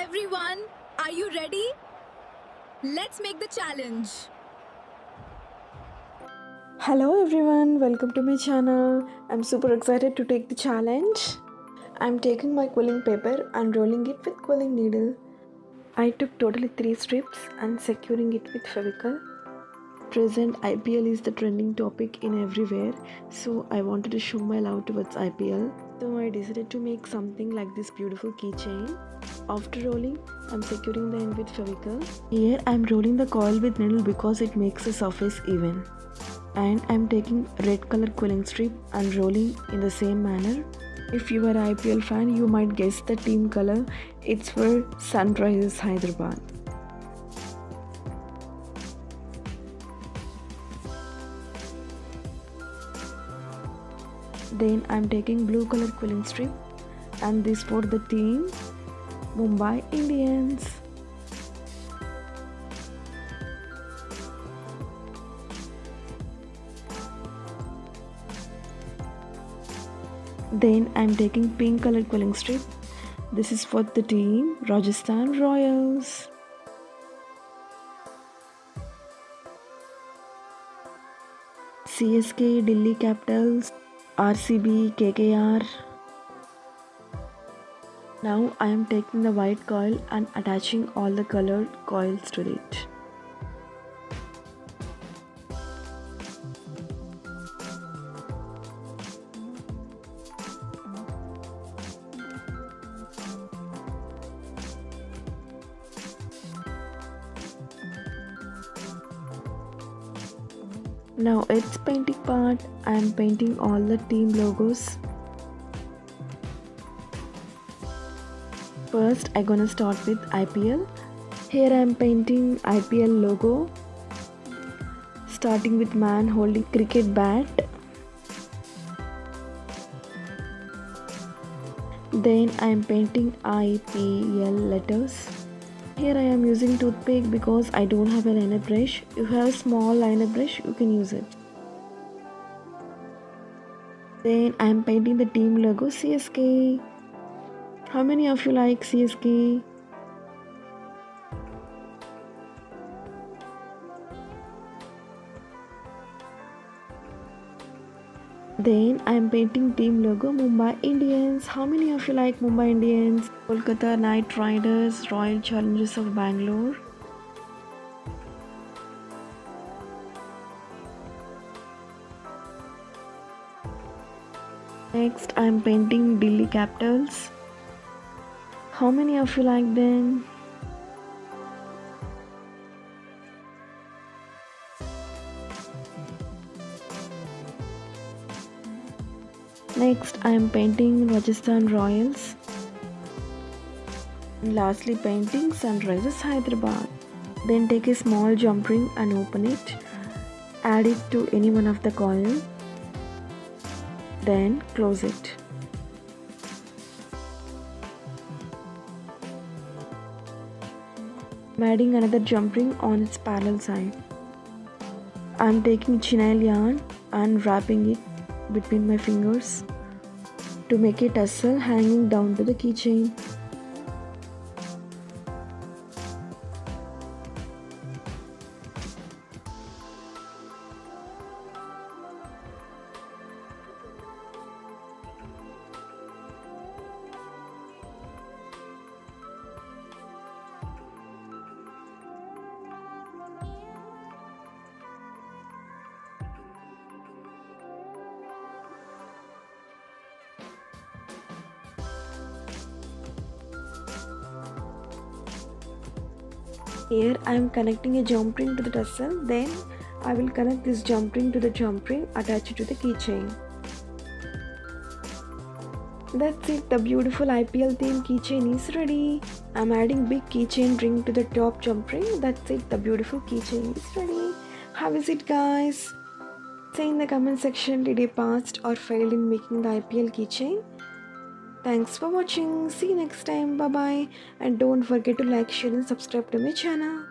everyone, are you ready? Let's make the challenge. Hello everyone, welcome to my channel. I'm super excited to take the challenge. I'm taking my quilling paper and rolling it with quilling needle. I took totally 3 strips and securing it with Fevicol. Present IPL is the trending topic in everywhere, so I wanted to show my love towards IPL. So I decided to make something like this beautiful keychain. After rolling, I'm securing the end with Fevicol. Here I'm rolling the coil with needle because it makes the surface even. And I'm taking red color quilling strip and rolling in the same manner. If you are an IPL fan, you might guess the team color. It's for Sunrisers Hyderabad. Then I'm taking blue color quilling strip and this for the team Mumbai Indians. Then I'm taking pink color quilling strip. This is for the team Rajasthan Royals. CSK, Delhi Capitals, RCB, KKR. Now I am taking the white coil and attaching all the colored coils to it. Now it's painting part. I am painting all the team logos. First I'm gonna start with IPL. Here I am painting IPL logo, starting with man holding cricket bat. Then I am painting IPL letters. Here I am using toothpick because I don't have a liner brush. If you have a small liner brush, you can use it. Then I am painting the team logo CSK. How many of you like CSK? Then I am painting team logo Mumbai Indians. How many of you like Mumbai Indians? Kolkata Knight Riders, Royal Challengers of Bangalore. Next I am painting Delhi Capitals. How many of you like them? Next I am painting Rajasthan Royals. And lastly painting Sunrisers Hyderabad. Then take a small jump ring and open it. Add it to any one of the coil. Then close it. I'm adding another jump ring on its parallel side. I'm taking chenille yarn and wrapping it between my fingers to make a tassel hanging down to the keychain. Here I am connecting a jump ring to the tassel. Then I will connect this jump ring to the jump ring, attach it to the keychain. That's it, the beautiful IPL theme keychain is ready. I'm adding big keychain ring to the top jump ring. That's it, the beautiful keychain is ready. How is it, guys? Say in the comment section, did you passed or failed in making the IPL keychain? Thanks for watching. See you next time. Bye bye. And don't forget to like, share and subscribe to my channel.